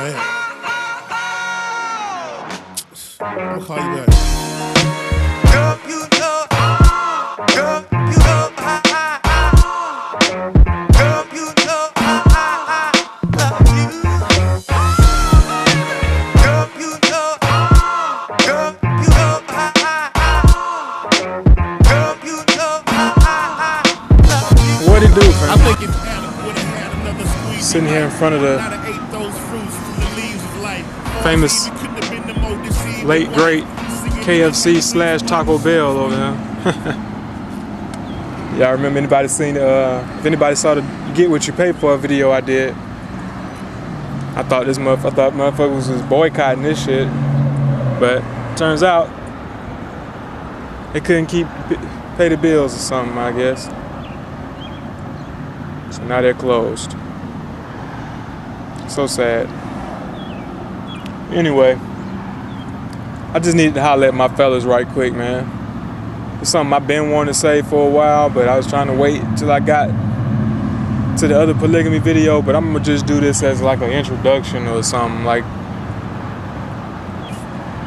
man. I'm gonna call you back. Girl, you know, girl, you know, girl, you know, I love you. Girl, you know, girl, you know, girl, you know, I love you. What it do, I fam? think if Adam would have had another squeeze, Sitting here in front of the famous late great KFC / Taco Bell over there. Y'all remember anybody seen if anybody saw the Get What You Pay For video I did? I thought motherfuckers was boycotting this shit, but turns out they couldn't pay the bills or something, I guess. So now they're closed. So sad. Anyway, I just needed to holler at my fellas right quick, man. It's something I've been wanting to say for a while, but I was trying to wait till I got to the other polygamy video, but I'm gonna just do this as like an introduction or something, like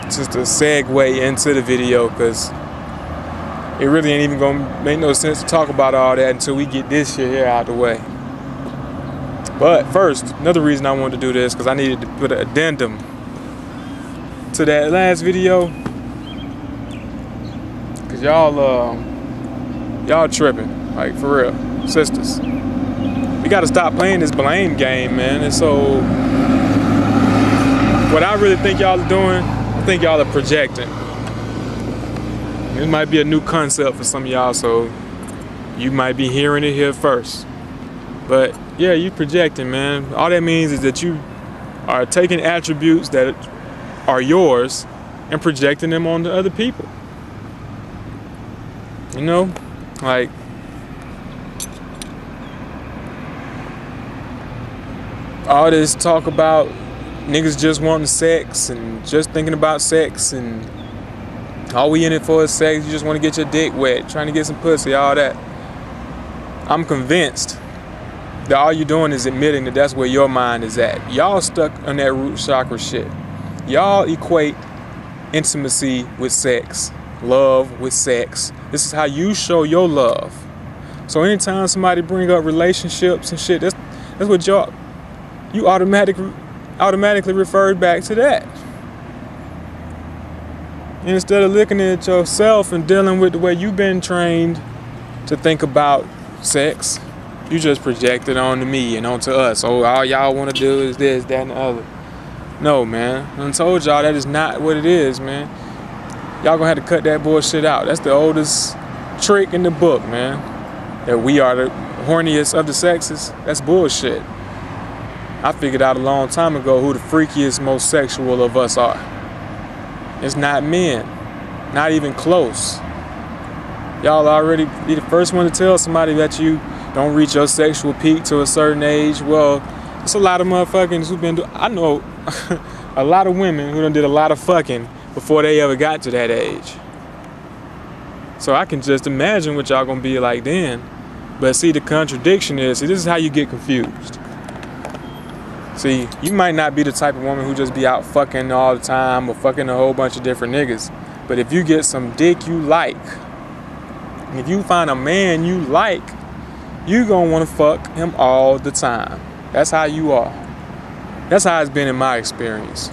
just a segue into the video, because it really ain't even gonna make no sense to talk about all that until we get this shit here out the way. But first, another reason I wanted to do this, because I needed to put an addendum to that last video, because y'all tripping, like, for real. Sisters, we gotta stop playing this blame game, man. And so what I really think y'all are doing, I think y'all are projecting. It might be a new concept for some of y'all, so you might be hearing it here first. But yeah, you projecting, man. All that means is that you are taking attributes that are yours and projecting them onto other people. You know, like, all this talk about niggas just wanting sex and just thinking about sex and all we in it for is sex. You just want to get your dick wet, trying to get some pussy, all that. I'm convinced that all you're doing is admitting that that's where your mind is at. Y'all stuck on that root chakra shit. Y'all equate intimacy with sex, love with sex. This is how you show your love. So anytime somebody bring up relationships and shit, that's what you automatically referred back to that. And instead of looking at yourself and dealing with the way you've been trained to think about sex, you just project it onto me and onto us. Oh, all y'all want to do is this, that, and the other. No, man. I told y'all that is not what it is, man. Y'all gonna have to cut that bullshit out. That's the oldest trick in the book, man. That we are the horniest of the sexes. That's bullshit. I figured out a long time ago who the freakiest, most sexual of us are. It's not men. Not even close. Y'all already be the first one to tell somebody that you don't reach your sexual peak to a certain age. Well, it's a lot of motherfuckers who've been I know a lot of women who done did a lot of fucking before they ever got to that age. So I can just imagine what y'all gonna be like then. But see, the contradiction is, this is how you get confused. See, you might not be the type of woman who just be out fucking all the time or fucking a whole bunch of different niggas. But if you get some dick you like, if you find a man you like, you gonna wanna fuck him all the time. That's how you are. That's how it's been in my experience.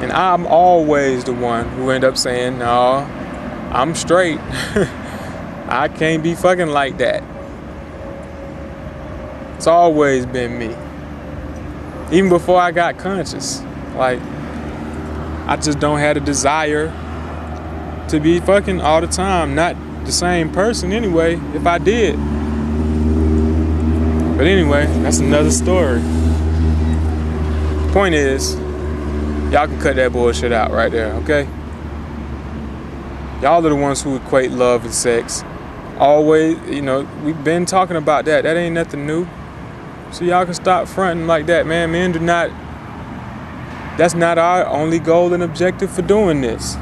And I'm always the one who end up saying, no, I'm straight. I can't be fucking like that. It's always been me. Even before I got conscious. Like, I just don't have a desire to be fucking all the time. Not the same person anyway, if I did. But anyway, that's another story. Point is, y'all can cut that bullshit out right there, okay? Y'all are the ones who equate love and sex. Always, you know, we've been talking about that. That ain't nothing new. So y'all can stop fronting like that, man. Men do not, that's not our only goal and objective for doing this.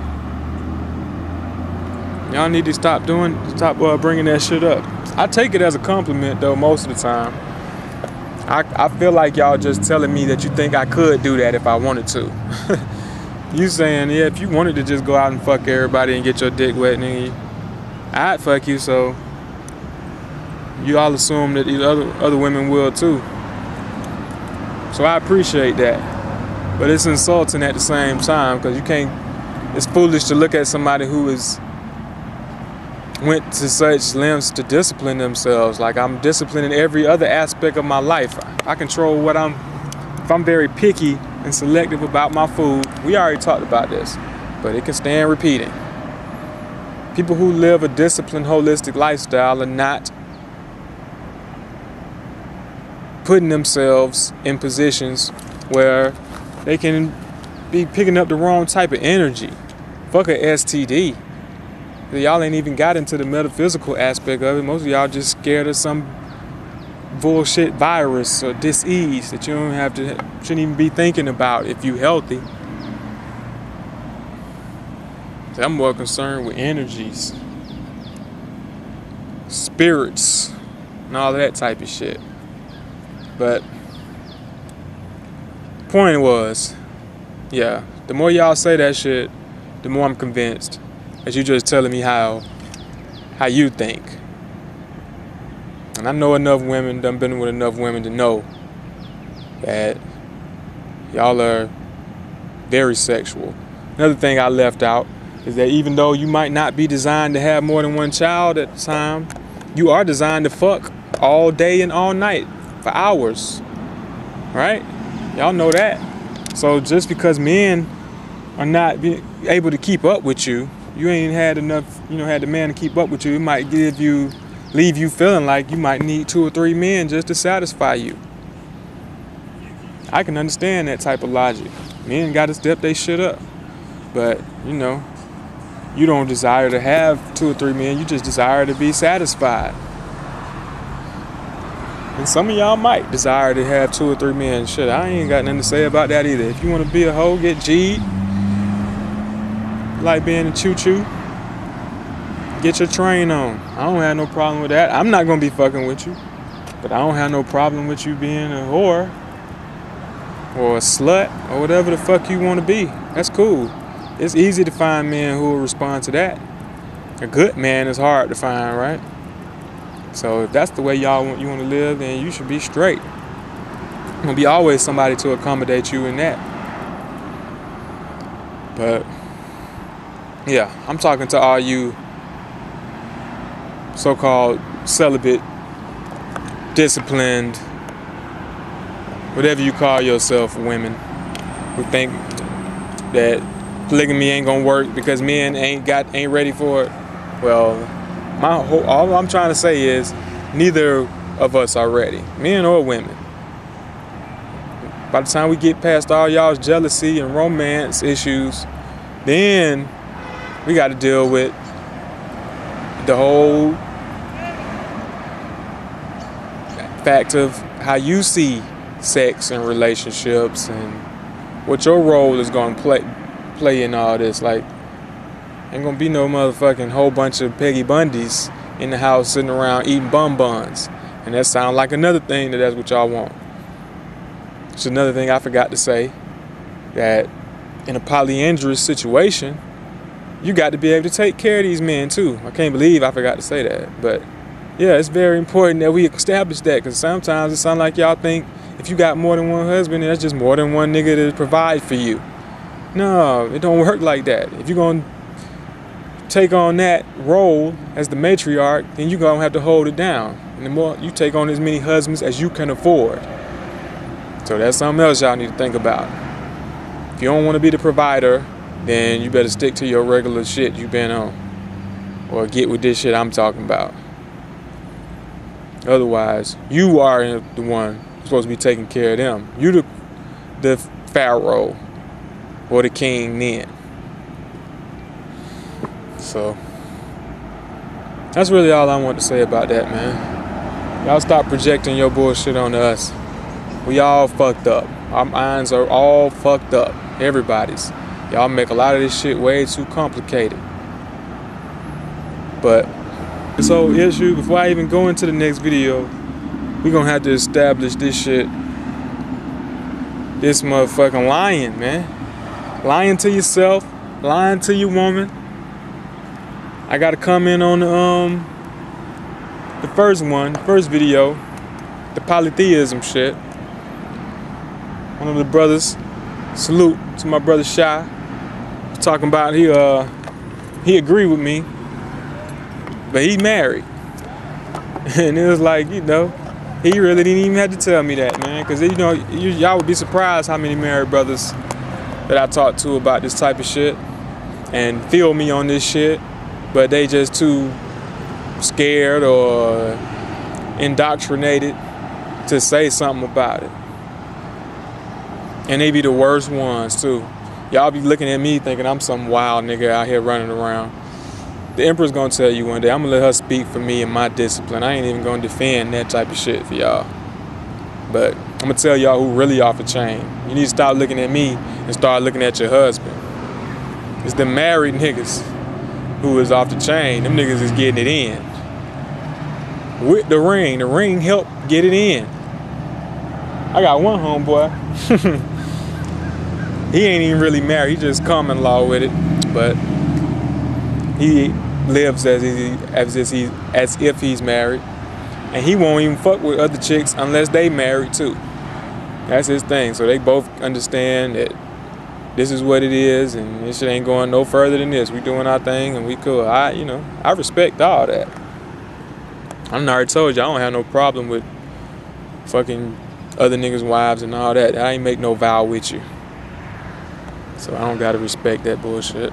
Y'all need to stop bringing that shit up. I take it as a compliment though most of the time. I feel like y'all just telling me that you think I could do that if I wanted to. You saying, yeah, if you wanted to just go out and fuck everybody and get your dick wet, nigga, I'd fuck you, so you all assume that these other women will too. So I appreciate that. But it's insulting at the same time, because you can't, it's foolish to look at somebody who is went to such lengths to discipline themselves. Like, I'm disciplining every other aspect of my life. I control what if I'm very picky and selective about my food. We already talked about this, but it can stand repeating. People who live a disciplined, holistic lifestyle are not putting themselves in positions where they can be picking up the wrong type of energy. Fuck a STD. Y'all ain't even got into the metaphysical aspect of it. Most of y'all just scared of some bullshit virus or disease that you shouldn't even be thinking about if you healthy. So I'm more concerned with energies, spirits, and all that type of shit. But point was, yeah, the more y'all say that shit, the more I'm convinced that you just telling me how you think. And I know enough women, done been with enough women to know that y'all are very sexual. Another thing I left out is that even though you might not be designed to have more than one child at the time, you are designed to fuck all day and all night for hours, right? Y'all know that. So just because men are not able to keep up with you, you ain't had enough, had the man to keep up with you, it might leave you feeling like you might need 2 or 3 men just to satisfy you. I can understand that type of logic. Men got to step their shit up. But, you don't desire to have 2 or 3 men, you just desire to be satisfied. And some of y'all might desire to have 2 or 3 men. Shit, I ain't got nothing to say about that either. If you want to be a hoe, get G'd. Like being a choo-choo, get your train on. I don't have no problem with that. I'm not going to be fucking with you. But I don't have no problem with you being a whore or a slut or whatever the fuck you want to be. That's cool. It's easy to find men who will respond to that. A good man is hard to find, right? So if that's the way you want to live, then you should be straight. There's gonna be always somebody to accommodate you in that. But yeah, I'm talking to all you so-called celibate, disciplined, whatever you call yourself, women who think that polygamy ain't gonna work because men ain't ready for it. Well, all I'm trying to say is neither of us are ready, men or women. By the time we get past all y'all's jealousy and romance issues, then we got to deal with the whole fact of how you see sex and relationships and what your role is going to play in all this. Like, ain't gonna be no motherfucking whole bunch of Peggy Bundys in the house sitting around eating buns. And that sounds like another thing that's what y'all want. It's another thing I forgot to say, that in a polyandrous situation, you got to be able to take care of these men too. I can't believe I forgot to say that. But yeah, it's very important that we establish that, because sometimes it sounds like y'all think if you got more than one husband, that's just more than one nigga to provide for you. No, it don't work like that. If you're gonna take on that role as the matriarch, then you're gonna have to hold it down. And the more you take on as many husbands as you can afford. So that's something else y'all need to think about. If you don't want to be the provider, then you better stick to your regular shit you've been on. Or get with this shit I'm talking about. Otherwise, you are the one supposed to be taking care of them. You the pharaoh or the king then. So that's really all I want to say about that, man. Y'all stop projecting your bullshit on us. We all fucked up. Our minds are all fucked up. Everybody's. Y'all make a lot of this shit way too complicated. But this whole issue, before I even go into the next video, We gonna have to establish this shit. This motherfucking lying, man. Lying to yourself, lying to your woman. I gotta comment on the first video, the polytheism shit. One of the brothers, salute to my brother Shy, talking about he agreed with me, but he married. And it was like, you know, he really didn't even have to tell me that, man, because you know, y'all would be surprised how many married brothers that I talked to about this type of shit and feel me on this shit, but they just too scared or indoctrinated to say something about it. And they be the worst ones too. Y'all be looking at me thinking I'm some wild nigga out here running around. The Emperor's gonna tell you one day, I'm gonna let her speak for me and my discipline. I ain't even gonna defend that type of shit for y'all. But I'm gonna tell y'all who really off the chain. You need to stop looking at me and start looking at your husband. It's the married niggas who is off the chain. Them niggas is getting it in. With the ring helped get it in. I got one homeboy. He ain't even really married, he just common law with it. But he lives as if he's married. And he won't even fuck with other chicks unless they married too. That's his thing. So they both understand that this is what it is and this shit ain't going no further than this. We doing our thing and we cool. I respect all that. I already told you I don't have no problem with fucking other niggas' wives and all that. I ain't make no vow with you. So I don't gotta respect that bullshit.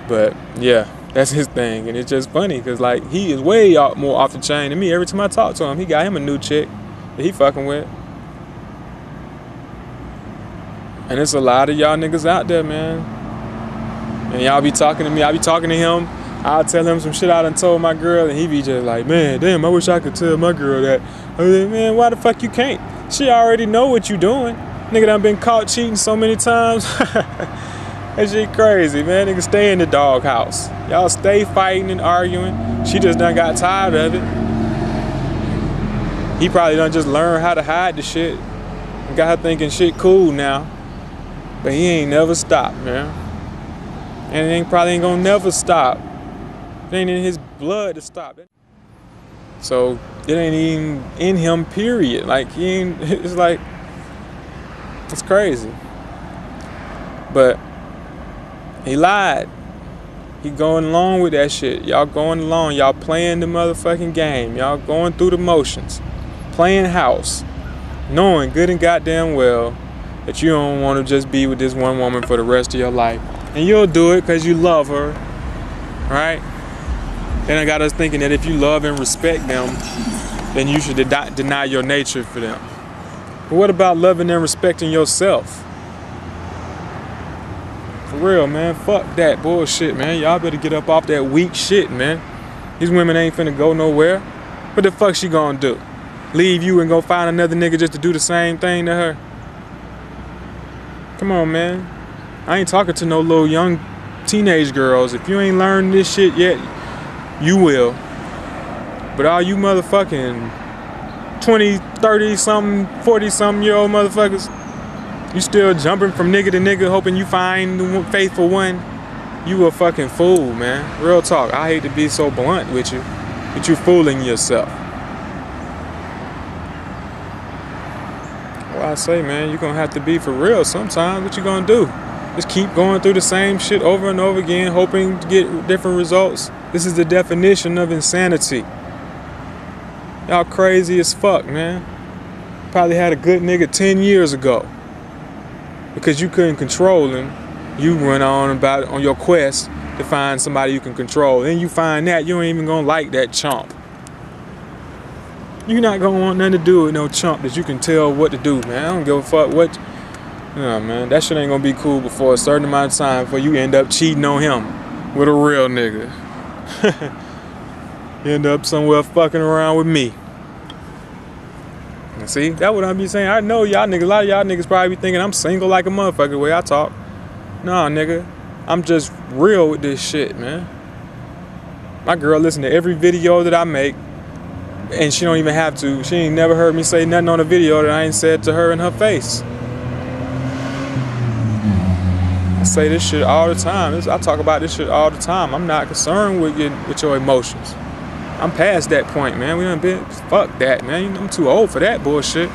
But yeah, that's his thing. And it's just funny because like he is way more off the chain than me. Every time I talk to him, he got him a new chick that he fucking with. And there's a lot of y'all niggas out there, man. And y'all be talking to me, I be talking to him. I'll tell him some shit I done told my girl and he be just like, man, damn, I wish I could tell my girl that. I was like, man, why the fuck you can't? She already know what you doing. Nigga done been caught cheating so many times. That shit crazy, man. Nigga stay in the doghouse. Y'all stay fighting and arguing. She just done got tired of it. He probably done just learned how to hide the shit. And got her thinking shit cool now. But he ain't never stopped, man. And it probably ain't gonna never stop. It ain't in his blood to stop. So it ain't even in him, period. Like he ain't, it's like, it's crazy. But he lied. He going along with that shit. Y'all going along. Y'all playing the motherfucking game. Y'all going through the motions. Playing house. Knowing good and goddamn well that you don't want to just be with this one woman for the rest of your life. And you'll do it because you love her. Right? Then I got us thinking that if you love and respect them, then you should deny your nature for them. But what about loving and respecting yourself? For real, man. Fuck that bullshit, man. Y'all better get up off that weak shit, man. These women ain't finna go nowhere. What the fuck she gonna do? Leave you and go find another nigga just to do the same thing to her? Come on, man. I ain't talking to no little young teenage girls. If you ain't learned this shit yet, you will. But all you motherfucking 20, 30 something, 40 something year old motherfuckers, you still jumping from nigga to nigga hoping you find the faithful one. You a fucking fool, man. Real talk. I hate to be so blunt with you, but you fooling yourself. Well, I say, man, you're gonna have to be for real sometimes. What you gonna do? Just keep going through the same shit over and over again, hoping to get different results. This is the definition of insanity. Y'all crazy as fuck, man. Probably had a good nigga 10 years ago. Because you couldn't control him, you went on your quest to find somebody you can control. Then you find that, you ain't even gonna like that chump. You're not gonna want nothing to do with no chump that you can tell what to do, man. I don't give a fuck what. Nah, man, that shit ain't gonna be cool before a certain amount of time before you end up cheating on him with a real nigga. You end up somewhere fucking around with me. See, that's what I be saying. I know y'all niggas, a lot of y'all niggas probably be thinking I'm single like a motherfucker the way I talk. Nah, nigga. I'm just real with this shit, man. My girl listen to every video that I make. And she don't even have to. She ain't never heard me say nothing on a video that I ain't said to her in her face. I say this shit all the time. I talk about this shit all the time. I'm not concerned with your emotions. I'm past that point, man. We done been, fuck that, man. I'm too old for that bullshit.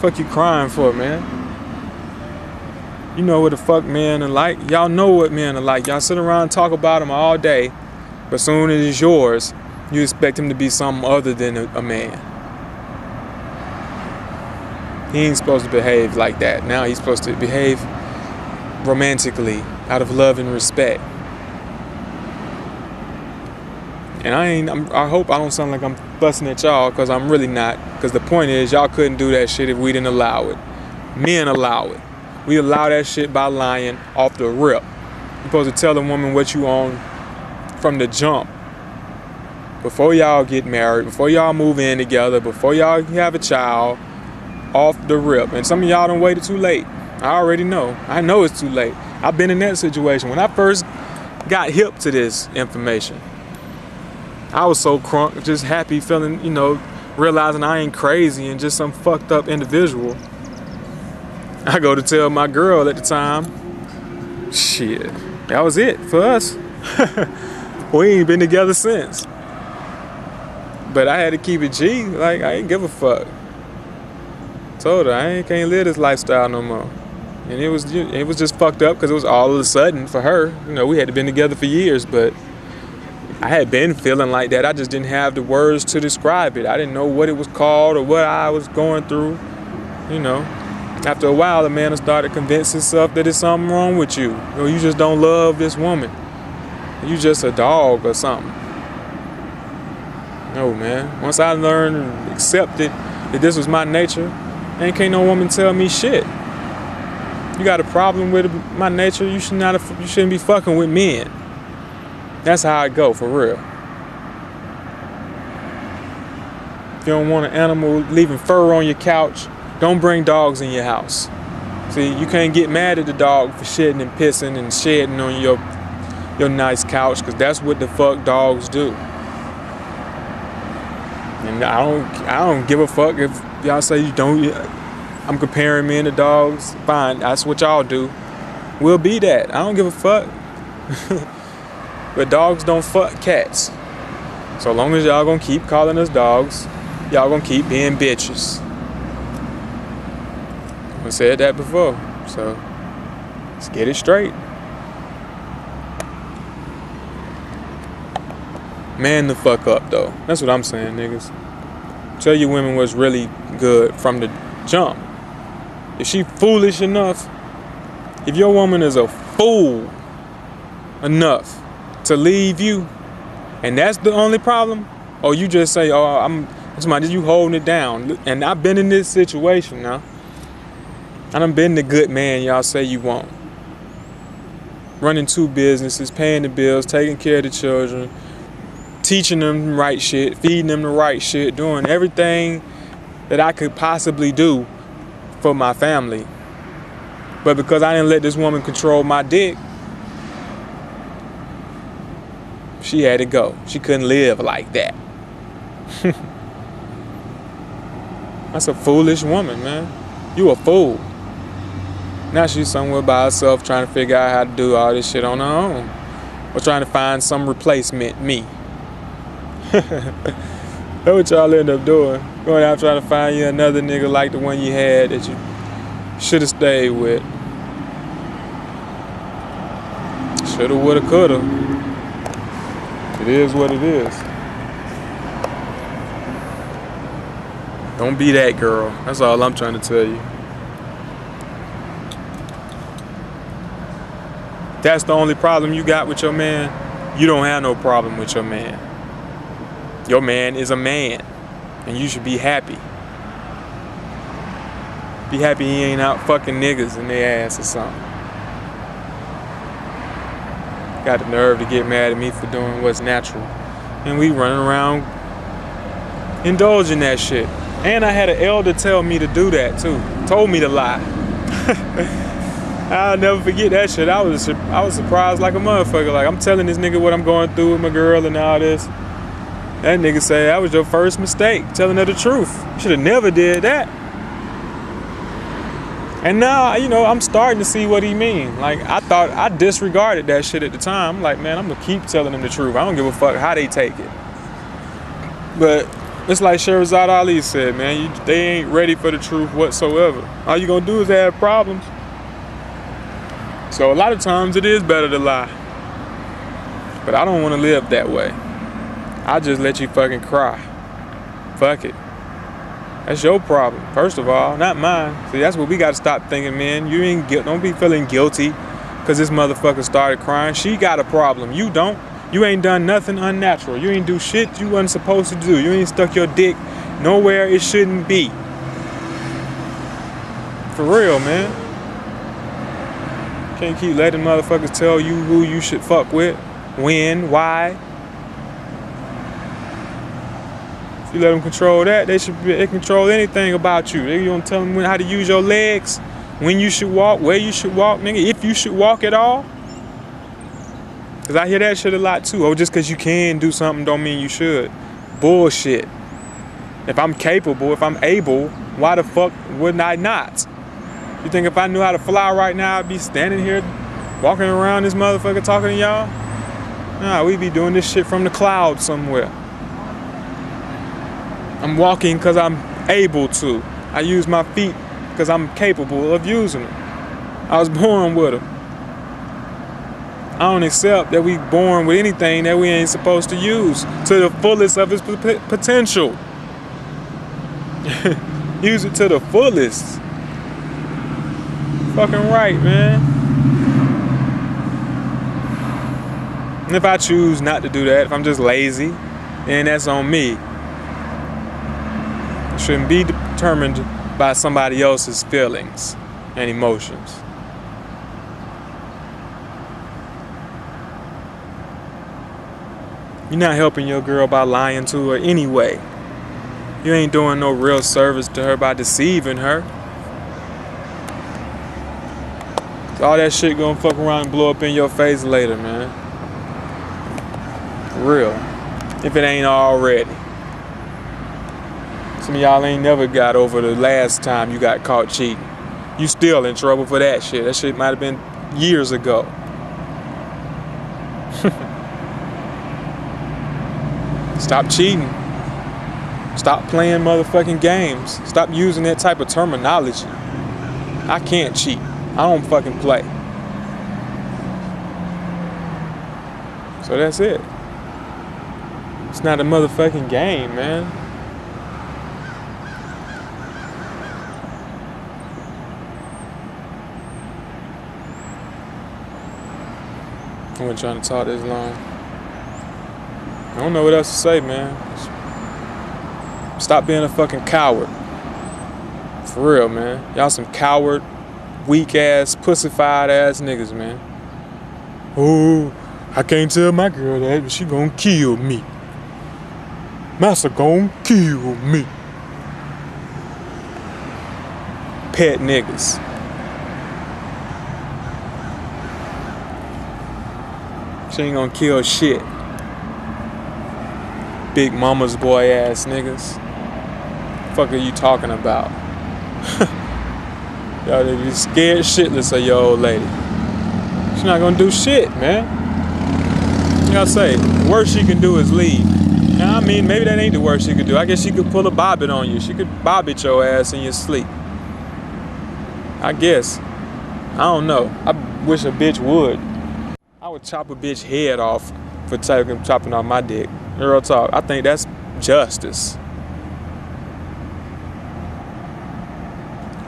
Fuck you crying for, man. You know what the fuck men are like. Y'all know what men are like. Y'all sit around and talk about them all day, but soon as it's yours, you expect him to be something other than a man. He ain't supposed to behave like that. Now he's supposed to behave romantically, out of love and respect. And I hope I don't sound like I'm fussing at y'all, because I'm really not. Because the point is, y'all couldn't do that shit if we didn't allow it. Men allow it. We allow that shit by lying off the rip. You're supposed to tell a woman what you on from the jump. Before y'all get married, before y'all move in together, before y'all have a child, off the rip. And some of y'all done waited too late. I already know. I know it's too late. I've been in that situation. When I first got hip to this information, I was so crunk, just happy, feeling, realizing I ain't crazy and just some fucked up individual. I go to tell my girl at the time, shit, that was it for us. We ain't been together since. But I had to keep it G, like I ain't give a fuck. Told her I can't live this lifestyle no more. And it was just fucked up because it was all of a sudden for her. We had been together for years, but I had been feeling like that. I just didn't have the words to describe it. I didn't know what it was called or what I was going through. After a while, the man started to convince himself that there's something wrong with you. You just don't love this woman. You just a dog or something. No, man. Once I learned and accepted that this was my nature, can't no woman tell me shit. You got a problem with my nature, you shouldn't be fucking with men. That's how I go, for real. If you don't want an animal leaving fur on your couch, don't bring dogs in your house. See, you can't get mad at the dog for shitting and pissing and shedding on your nice couch, because that's what the fuck dogs do. And I don't give a fuck if y'all say you don't. I'm comparing men to dogs. Fine, that's what y'all do. We'll be that. I don't give a fuck. But dogs don't fuck cats. So long as y'all gonna keep calling us dogs, y'all gonna keep being bitches. I said that before, so let's get it straight. Man the fuck up, though. That's what I'm saying, niggas. Tell your women what's really good from the jump. If she foolish enough, if your woman is a fool enough to leave you, and that's the only problem, or you just say, you holding it down. And I've been in this situation now. I done been the good man y'all say you want. Running 2 businesses, paying the bills, taking care of the children, teaching them the right shit, feeding them the right shit, doing everything that I could possibly do for my family. But because I didn't let this woman control my dick, she had to go. She couldn't live like that. That's a foolish woman, man. You a fool. Now she's somewhere by herself trying to figure out how to do all this shit on her own. Or trying to find some replacement me. That's what y'all end up doing. Going out trying to find you another nigga like the one you had that you should have stayed with. Shoulda, woulda, coulda. It is what it is. Don't be that girl. That's all I'm trying to tell you. That's the only problem you got with your man. You don't have no problem with your man. Your man is a man, and you should be happy. Be happy he ain't out fucking niggas in their ass or something. Got the nerve to get mad at me for doing what's natural. And we running around indulging that shit. And I had an elder tell me to do that too. Told me to lie. I'll never forget that shit. I was surprised like a motherfucker. Like, I'm telling this nigga what I'm going through with my girl and all this. That nigga say that was your first mistake, telling her the truth. You should have never did that. And now, you know, I'm starting to see what he mean. Like, I thought I disregarded that shit at the time. I'm like, man, I'm gonna keep telling them the truth. I don't give a fuck how they take it. But it's like Sherazad Ali said, man, they ain't ready for the truth whatsoever. All you gonna do is have problems. So a lot of times it is better to lie. But I don't want to live that way. I just let you fucking cry. Fuck it. That's your problem, first of all, not mine. See, that's what we gotta stop thinking, man. You ain't don't be feeling guilty because this motherfucker started crying. She got a problem. You don't. You ain't done nothing unnatural. You ain't do shit you wasn't supposed to do. You ain't stuck your dick nowhere it shouldn't be. For real, man. Can't keep letting motherfuckers tell you who you should fuck with, when, why. If you let them control that, they control anything about you. They gonna tell them how to use your legs, when you should walk, where you should walk, nigga, if you should walk at all. Cause I hear that shit a lot too. Oh, just cause you can do something don't mean you should. Bullshit. If I'm capable, if I'm able, why the fuck wouldn't I not? You think if I knew how to fly right now, I'd be standing here, walking around this motherfucker talking to y'all? Nah, we'd be doing this shit from the clouds somewhere. I'm walking because I'm able to. I use my feet because I'm capable of using them. I was born with them. I don't accept that we born with anything that we ain't supposed to use to the fullest of its potential. Use it to the fullest. Fucking right, man. And if I choose not to do that, if I'm just lazy, then that's on me. Shouldn't be determined by somebody else's feelings and emotions. You're not helping your girl by lying to her anyway. You ain't doing no real service to her by deceiving her. So all that shit gonna fuck around and blow up in your face later, man. For real. If it ain't already. Some of y'all ain't never got over the last time you got caught cheating. You still in trouble for that shit. That shit might have been years ago. Stop cheating. Stop playing motherfucking games. Stop using that type of terminology. I can't cheat. I don't fucking play. So that's it. It's not a motherfucking game, man. I wasn't trying to talk this long. I don't know what else to say, man. Stop being a fucking coward. For real, man. Y'all some coward, weak ass, pussified ass niggas, man. Oh, I can't tell my girl that, but she gonna kill me. Massa gonna kill me. Pet niggas. She ain't gonna kill shit. Big mama's boy ass niggas. Fuck are you talking about? Y'all be scared shitless of your old lady. She's not gonna do shit, man. Y'all say, the worst she can do is leave. Now, I mean, maybe that ain't the worst she could do. I guess she could pull a bobbit on you. She could bobbit your ass in your sleep. I guess. I don't know. I wish a bitch would. I would chop a bitch head off for chopping off my dick. Real talk. I think that's justice.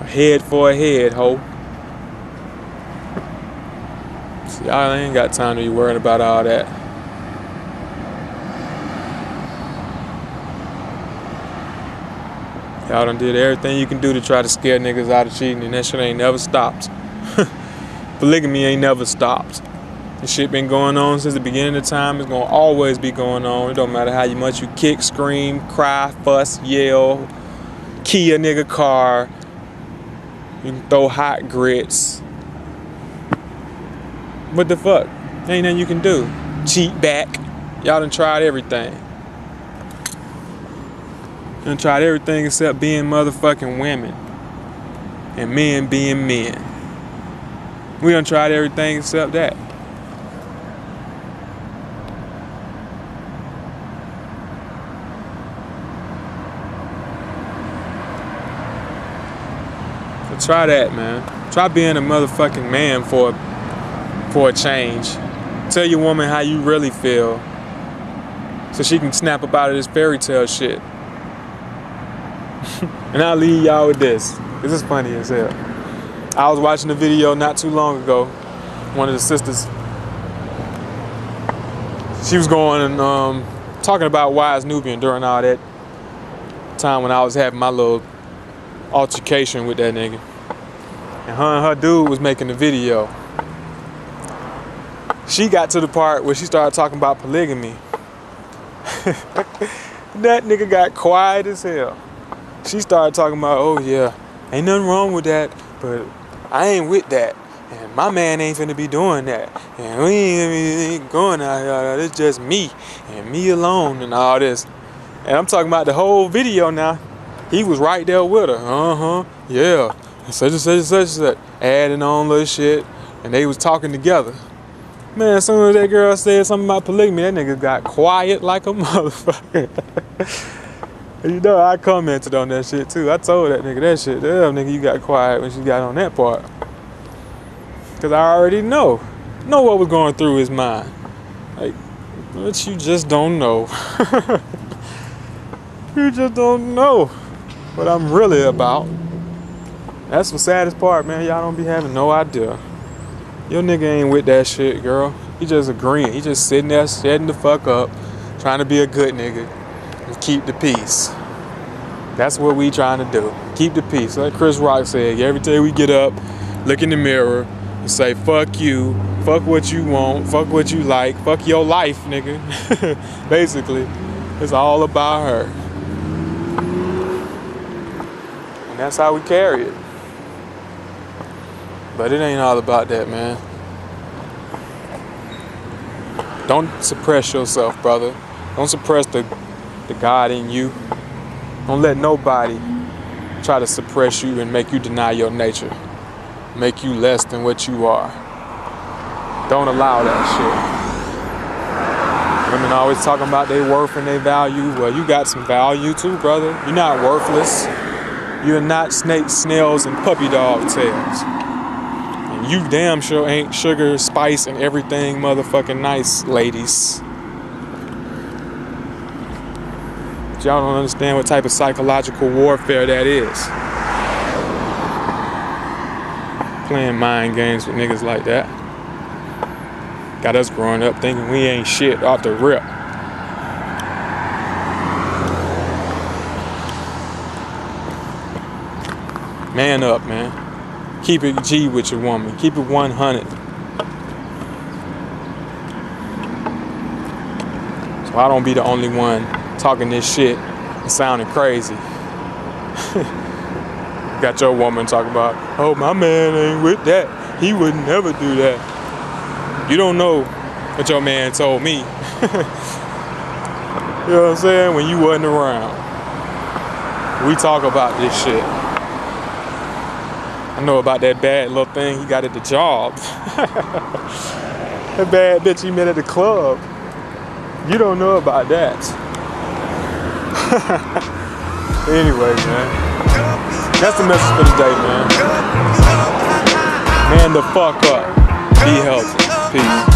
A head for a head, ho. See, I ain't got time to be worrying about all that. Y'all done did everything you can do to try to scare niggas out of cheating, and that shit ain't never stopped. Polygamy ain't never stopped. This shit been going on since the beginning of time. It's gonna always be going on. It don't matter how much you kick, scream, cry, fuss, yell, key a nigga car. You can throw hot grits. What the fuck? Ain't nothing you can do. Cheat back. Y'all done tried everything. We done tried everything except being motherfucking women. And men being men. We done tried everything except that. So try that, man. Try being a motherfucking man for a change. Tell your woman how you really feel, so she can snap up out of this fairy tale shit. And I'll leave y'all with this. This is funny as hell. I was watching a video not too long ago. One of the sisters, she was going and talking about Wise Nubian during all that time when I was having my little altercation with that nigga. And her dude was making the video. She got to the part where she started talking about polygamy. That nigga got quiet as hell. She started talking about, oh yeah, ain't nothing wrong with that, but I ain't with that. And my man ain't finna be doing that. And we ain't going out here, it's just me and me alone and all this. And I'm talking about the whole video now. He was right there with her. Yeah. Such and such and such and such. Adding on little shit. And they was talking together. Man, as soon as that girl said something about polygamy, that nigga got quiet like a motherfucker. You know, I commented on that shit too. I told that nigga that shit. Damn, nigga, you got quiet when she got on that part. Cause I already know what was going through his mind. Like, but you just don't know. You just don't know what I'm really about. That's the saddest part, man. Y'all don't be having no idea. Your nigga ain't with that shit, girl. He just agreeing. He just sitting there shutting the fuck up, trying to be a good nigga and keep the peace. That's what we trying to do. Keep the peace. Like Chris Rock said, every day we get up, look in the mirror, and say, fuck you, fuck what you want, fuck what you like, fuck your life, nigga. Basically, it's all about her. And that's how we carry it. But it ain't all about that, man. Don't suppress yourself, brother. Don't suppress the God in you. Don't let nobody try to suppress you and make you deny your nature. Make you less than what you are. Don't allow that shit. Women always talking about their worth and their value. Well, you got some value too, brother. You're not worthless. You're not snakes, snails, and puppy dog tails. And you damn sure ain't sugar, spice, and everything motherfucking nice, ladies. But y'all don't understand what type of psychological warfare that is. Playing mind games with niggas like that. Got us growing up thinking we ain't shit off the rip. Man up, man. Keep it G with your woman. Keep it 100. So I don't be the only one talking this shit and sounding crazy. Got your woman talking about, oh, my man ain't with that. He would never do that. You don't know what your man told me. You know what I'm saying? When you wasn't around. We talk about this shit. I know about that bad little thing he got at the job. That bad bitch he met at the club. You don't know about that. Anyway, man. That's the message for today, man. Man the fuck up. Be healthy. Peace.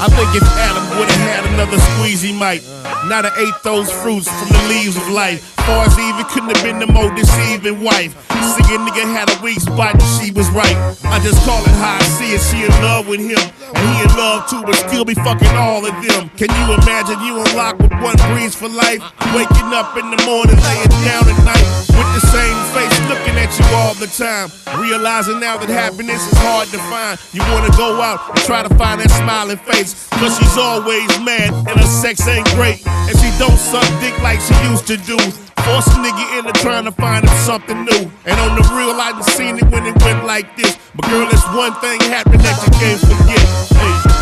I think if Adam would've had another squeeze, he might not have ate those fruits from the leaves of life. Fars even couldn't have been the more deceiving wife. See, a nigga had a weak spot and she was right. I just call it how I see it. She in love with him and he in love too, but still be fucking all of them. Can you imagine you unlocked with one breeze for life? Waking up in the morning, laying down at night with the same face looking at you all the time. Realizing now that happiness is hard to find. You wanna go out and try to find that smiling face, cause she's always mad and her sex ain't great, and she don't suck dick like she used to do. Force a nigga into trying to find him something new. And on the real, I done seen it when it went like this. But girl, there's one thing happened that you can't forget. Hey.